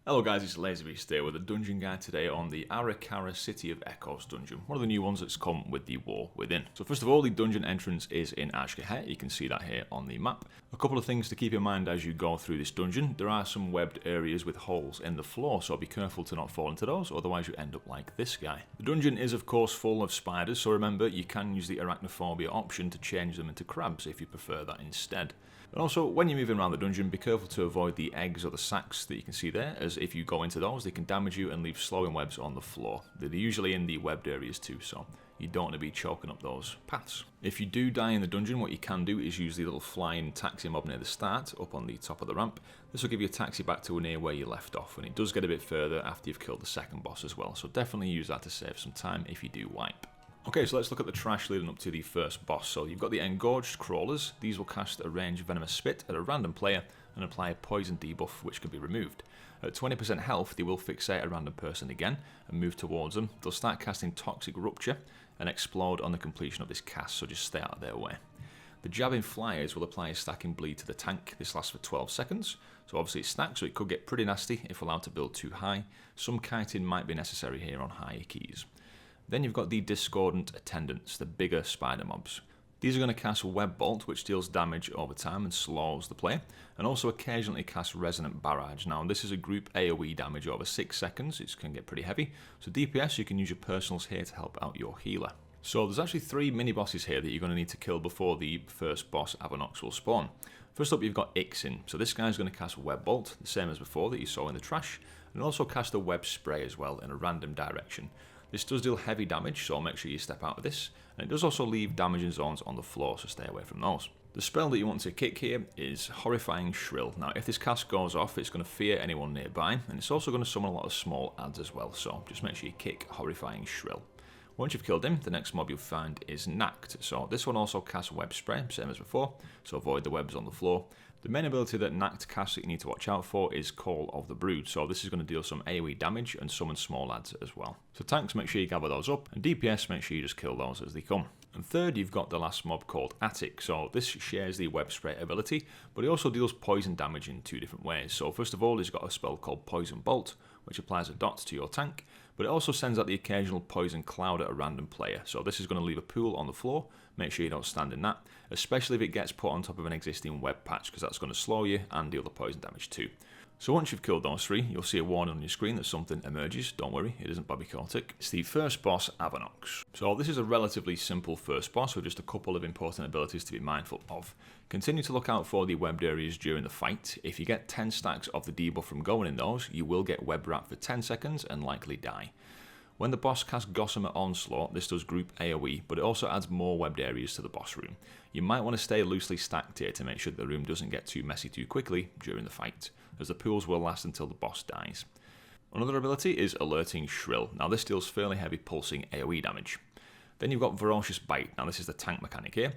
Hello guys, it's LazyBeast here with a dungeon guide today on the Ara-Kara City of Echoes dungeon, one of the new ones that's come with the War Within. So first of all, the dungeon entrance is in Ashgahet. You can see that here on the map. A couple of things to keep in mind as you go through this dungeon. There are some webbed areas with holes in the floor, so be careful to not fall into those, otherwise you end up like this guy. The dungeon is of course full of spiders, so remember you can use the arachnophobia option to change them into crabs if you prefer that instead. And also, when you're moving around the dungeon, be careful to avoid the eggs or the sacks that you can see there, as if you go into those, they can damage you and leave slowing webs on the floor. They're usually in the webbed areas too, so you don't want to be choking up those paths. If you do die in the dungeon, what you can do is use the little flying taxi mob near the start, up on the top of the ramp. This will give you a taxi back to near where you left off, and it does get a bit further after you've killed the second boss as well, so definitely use that to save some time if you do wipe. Okay, so let's look at the trash leading up to the first boss. So you've got the engorged crawlers. These will cast a ranged venomous spit at a random player and apply a poison debuff which can be removed. At 20% health, they will fixate a random person again and move towards them. They'll start casting toxic rupture and explode on the completion of this cast, so just stay out of their way. The jabbing flyers will apply a stacking bleed to the tank. This lasts for 12 seconds, so obviously it's stacked, so it could get pretty nasty if allowed to build too high. Some kiting might be necessary here on higher keys. Then you've got the discordant attendants, the bigger spider mobs. These are going to cast Web Bolt, which deals damage over time and slows the player, and also occasionally cast Resonant Barrage. Now this is a group AoE damage over 6 seconds, it can get pretty heavy, so DPS you can use your personals here to help out your healer. So there's actually 3 mini-bosses here that you're going to need to kill before the first boss, Ara-Kara, will spawn. First up you've got Ixin, so this guy's going to cast Web Bolt, the same as before that you saw in the trash, and also cast a Web Spray as well in a random direction. This does deal heavy damage, so make sure you step out of this, and it does also leave damaging zones on the floor, so stay away from those. The spell that you want to kick here is Horrifying Shrill. Now if this cast goes off, it's going to fear anyone nearby, and it's also going to summon a lot of small adds as well, so just make sure you kick Horrifying Shrill. Once you've killed him, the next mob you'll find is Nact, so this one also casts Web Spray, same as before, so avoid the webs on the floor. The main ability that Nact casts that you need to watch out for is Call of the Brood, so this is going to deal some AoE damage and summon small adds as well. So tanks, make sure you gather those up, and DPS, make sure you just kill those as they come. And third, you've got the last mob called Attic, so this shares the Web Spray ability, but it also deals poison damage in 2 different ways. So first of all, he's got a spell called Poison Bolt, which applies a dot to your tank, but it also sends out the occasional poison cloud at a random player, so this is going to leave a pool on the floor. Make sure you don't stand in that, especially if it gets put on top of an existing web patch, because that's going to slow you and deal the poison damage too. So once you've killed those 3, you'll see a warning on your screen that something emerges. Don't worry, it isn't Bobby Kotick. It's the first boss, Ara-Kara. So this is a relatively simple first boss with just a couple of important abilities to be mindful of. Continue to look out for the webbed areas during the fight. If you get 10 stacks of the debuff from going in those, you will get web wrap for 10 seconds and likely die. When the boss casts Gossamer Onslaught, this does group AoE, but it also adds more webbed areas to the boss room. You might want to stay loosely stacked here to make sure that the room doesn't get too messy too quickly during the fight, as the pools will last until the boss dies. Another ability is Alerting Shrill. Now this deals fairly heavy pulsing AoE damage. Then you've got Ferocious Bite. Now this is the tank mechanic here.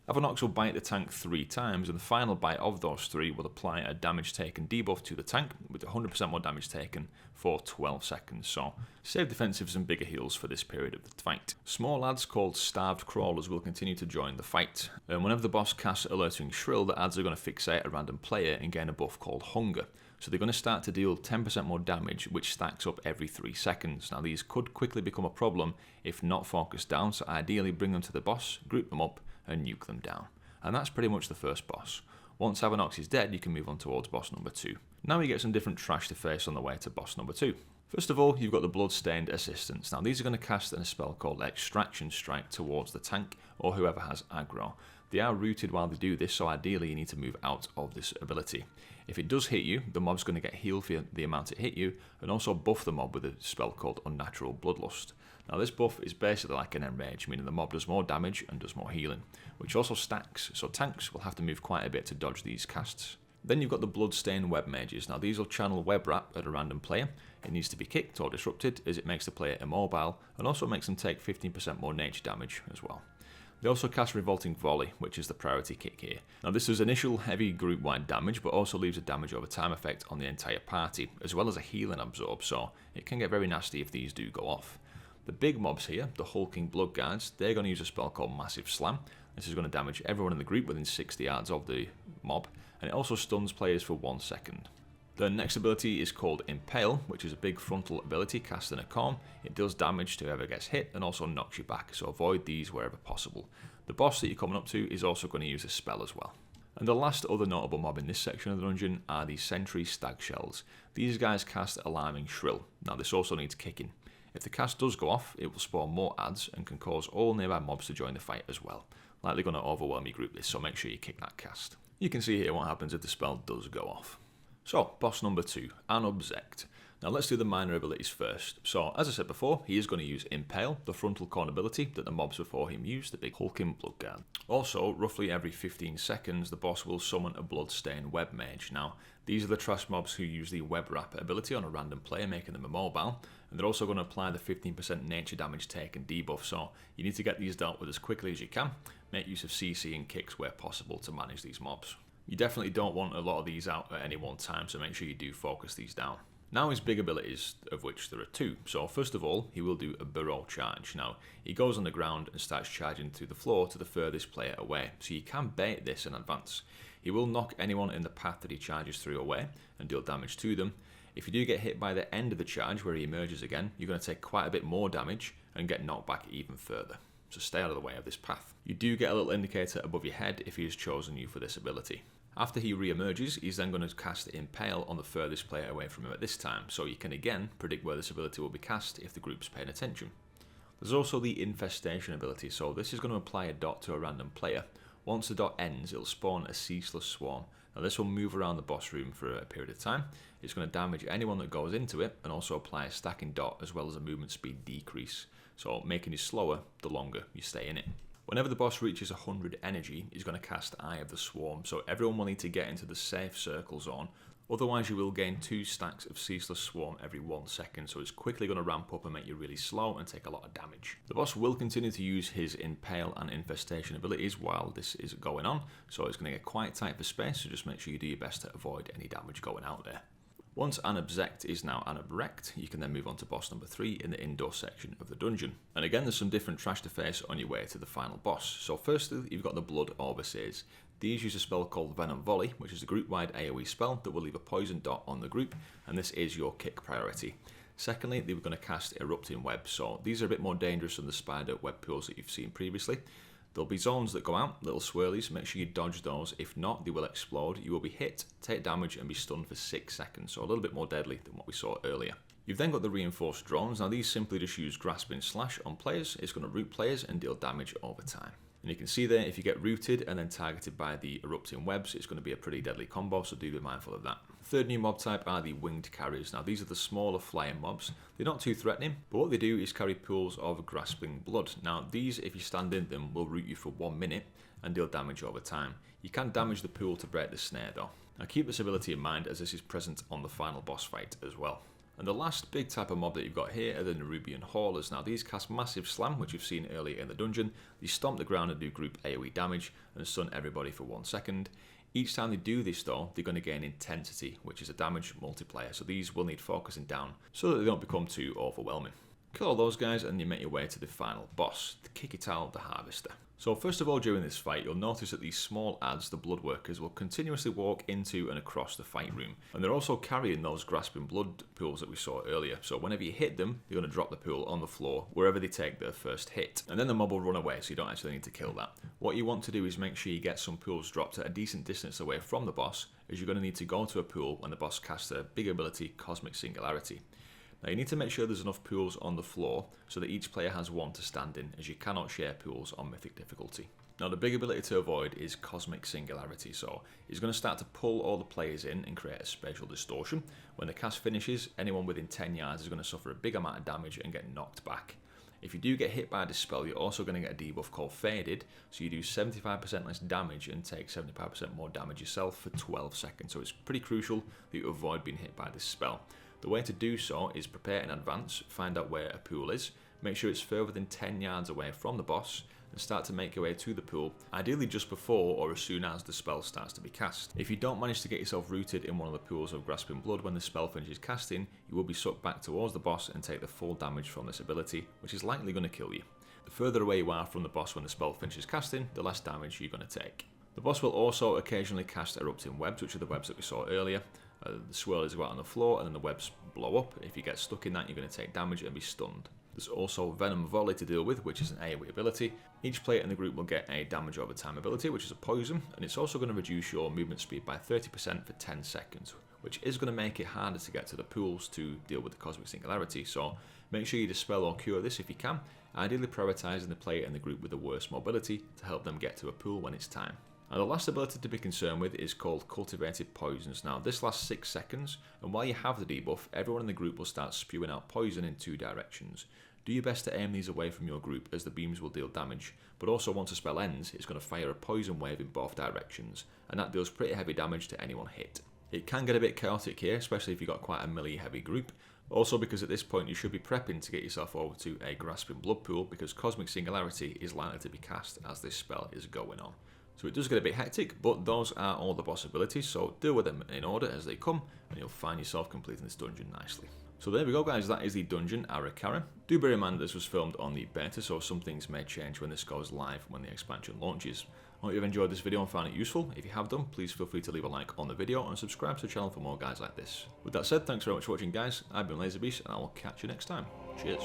Ara-Kara will bite the tank 3 times, and the final bite of those 3 will apply a damage taken debuff to the tank with 100% more damage taken for 12 seconds, so save defensives and bigger heals for this period of the fight. Small adds called Starved Crawlers will continue to join the fight, and whenever the boss casts Alerting Shrill, the adds are going to fixate a random player and gain a buff called Hunger. So they're going to start to deal 10% more damage, which stacks up every 3 seconds. Now these could quickly become a problem if not focused down, so ideally bring them to the boss, group them up, and nuke them down. And that's pretty much the first boss. Once Ara-Kara is dead, you can move on towards boss number 2. Now we get some different trash to face on the way to boss number 2. First of all, you've got the Bloodstained Assistants. Now these are going to cast a spell called Extraction Strike towards the tank or whoever has aggro. They are rooted while they do this, so ideally you need to move out of this ability. If it does hit you, the mob's going to get healed for the amount it hit you, and also buff the mob with a spell called Unnatural Bloodlust. Now this buff is basically like an enrage, meaning the mob does more damage and does more healing, which also stacks, so tanks will have to move quite a bit to dodge these casts. Then you've got the Bloodstained Web Mages. Now these will channel Web Wrap at a random player. It needs to be kicked or disrupted, as it makes the player immobile, and also makes them take 15% more nature damage as well. They also cast Revolting Volley, which is the priority kick here. Now this is initial heavy group-wide damage, but also leaves a damage over time effect on the entire party, as well as a healing absorb, so it can get very nasty if these do go off. The big mobs here, the hulking blood guards, they're going to use a spell called Massive Slam. This is going to damage everyone in the group within 60 yards of the mob, and it also stuns players for 1 second. The next ability is called Impale, which is a big frontal ability cast in a corn. It does damage to whoever gets hit and also knocks you back, so avoid these wherever possible. The boss that you're coming up to is also going to use this spell as well. And the last other notable mob in this section of the dungeon are the Sentry Stag Shells. These guys cast Alarming Shrill. Now this also needs kicking. If the cast does go off, it will spawn more adds and can cause all nearby mobs to join the fight as well. Likely going to overwhelm your group this, so make sure you kick that cast. You can see here what happens if the spell does go off. So, boss number 2, Anub'obsz. Now let's do the minor abilities first. So, as I said before, he is going to use Impale, the frontal corn ability that the mobs before him used, the big hulking blood guard. Also, roughly every 15 seconds, the boss will summon a blood-stained web mage. Now, these are the trash mobs who use the web wrap ability on a random player, making them immobile, and they're also going to apply the 15% nature damage taken debuff, so you need to get these dealt with as quickly as you can. Make use of CC and kicks where possible to manage these mobs. You definitely don't want a lot of these out at any one time, so make sure you do focus these down. Now his big abilities, of which there are 2. So first of all, he will do a burrow charge. Now, he goes on the ground and starts charging through the floor to the furthest player away, so you can bait this in advance. He will knock anyone in the path that he charges through away and deal damage to them. If you do get hit by the end of the charge where he emerges again, you're going to take quite a bit more damage and get knocked back even further. So stay out of the way of this path. You do get a little indicator above your head if he has chosen you for this ability. After he re-emerges, he's then going to cast Impale on the furthest player away from him at this time, so you can again predict where this ability will be cast if the group's paying attention. There's also the Infestation ability, so this is going to apply a dot to a random player. Once the dot ends, it'll spawn a ceaseless swarm. Now this will move around the boss room for a period of time. It's going to damage anyone that goes into it and also apply a stacking dot as well as a movement speed decrease, so making you slower the longer you stay in it. Whenever the boss reaches 100 energy, he's going to cast Eye of the Swarm, so everyone will need to get into the safe circle zone, otherwise you will gain 2 stacks of Ceaseless Swarm every 1 second, so it's quickly going to ramp up and make you really slow and take a lot of damage. The boss will continue to use his Impale and Infestation abilities while this is going on, so it's going to get quite tight for space, so just make sure you do your best to avoid any damage going out there. Once Anub'obsz is now Anub'obsz, you can then move on to boss number 3 in the indoor section of the dungeon. And again, there's some different trash to face on your way to the final boss. So firstly, you've got the Blood Overseers. These use a spell called Venom Volley, which is a group-wide AoE spell that will leave a poison dot on the group, and this is your kick priority. Secondly, they were going to cast Erupting Web, so these are a bit more dangerous than the spider web pools that you've seen previously. There'll be zones that go out, little swirlies, make sure you dodge those. If not, they will explode. You will be hit, take damage, and be stunned for 6 seconds, so a little bit more deadly than what we saw earlier. You've then got the Reinforced Drones. Now these simply just use Grasping Slash on players. It's going to root players and deal damage over time. And you can see there, if you get rooted and then targeted by the Erupting Webs, it's going to be a pretty deadly combo, so do be mindful of that. Third new mob type are the Winged Carriers. Now these are the smaller flying mobs. They're not too threatening, but what they do is carry pools of Grasping Blood. Now these, if you stand in them, will root you for 1 minute and deal damage over time. You can damage the pool to break the snare though. Now keep this ability in mind as this is present on the final boss fight as well. And the last big type of mob that you've got here are the Nerubian Haulers. Now these cast Massive Slam, which you've seen earlier in the dungeon. They stomp the ground and do group AoE damage and stun everybody for 1 second. Each time they do this though, they're going to gain Intensity, which is a damage multiplier, so these will need focusing down so that they don't become too overwhelming. Kill all those guys and you make your way to the final boss, the Ky'veza the Harvester. So first of all, during this fight, you'll notice that these small adds, the Bloodworkers, will continuously walk into and across the fight room. And they're also carrying those Grasping Blood pools that we saw earlier. So whenever you hit them, they're going to drop the pool on the floor wherever they take their first hit. And then the mob will run away, so you don't actually need to kill that. What you want to do is make sure you get some pools dropped at a decent distance away from the boss, as you're going to need to go to a pool when the boss casts a big ability, Cosmic Singularity. Now you need to make sure there's enough pools on the floor so that each player has one to stand in, as you cannot share pools on Mythic difficulty. Now the big ability to avoid is Cosmic Singularity, so he's going to start to pull all the players in and create a spatial distortion. When the cast finishes, anyone within 10 yards is going to suffer a big amount of damage and get knocked back. If you do get hit by this spell, you're also going to get a debuff called Faded, so you do 75% less damage and take 75% more damage yourself for 12 seconds, so it's pretty crucial that you avoid being hit by this spell. The way to do so is prepare in advance, find out where a pool is, make sure it's further than 10 yards away from the boss, and start to make your way to the pool, ideally just before or as soon as the spell starts to be cast. If you don't manage to get yourself rooted in one of the pools of Grasping Blood when the spell finishes casting, you will be sucked back towards the boss and take the full damage from this ability, which is likely going to kill you. The further away you are from the boss when the spell finishes casting, the less damage you're going to take. The boss will also occasionally cast Erupting Webs, which are the webs that we saw earlier. The swirlers go out on the floor and then the webs blow up. If you get stuck in that, you're going to take damage and be stunned. There's also Venom Volley to deal with, which is an AoE ability. Each player in the group will get a damage over time ability, which is a poison, and it's also going to reduce your movement speed by 30% for 10 seconds, which is going to make it harder to get to the pools to deal with the Cosmic Singularity, so make sure you dispel or cure this if you can, ideally prioritising the player in the group with the worst mobility to help them get to a pool when it's time. Now the last ability to be concerned with is called Cultivated Poisons. Now this lasts 6 seconds, and while you have the debuff, everyone in the group will start spewing out poison in 2 directions. Do your best to aim these away from your group as the beams will deal damage, but also once a spell ends, it's going to fire a poison wave in both directions, and that deals pretty heavy damage to anyone hit. It can get a bit chaotic here, especially if you've got quite a melee heavy group, also because at this point you should be prepping to get yourself over to a Grasping Blood pool because Cosmic Singularity is likely to be cast as this spell is going on. So it does get a bit hectic, but those are all the possibilities, so deal with them in order as they come, and you'll find yourself completing this dungeon nicely. So there we go guys, that is the dungeon Ara-Kara. Do bear in mind this was filmed on the beta, so some things may change when this goes live when the expansion launches. I hope you've enjoyed this video and found it useful. If you have done, please feel free to leave a like on the video and subscribe to the channel for more guides like this. With that said, thanks very much for watching guys, I've been LazarBeast and I will catch you next time. Cheers.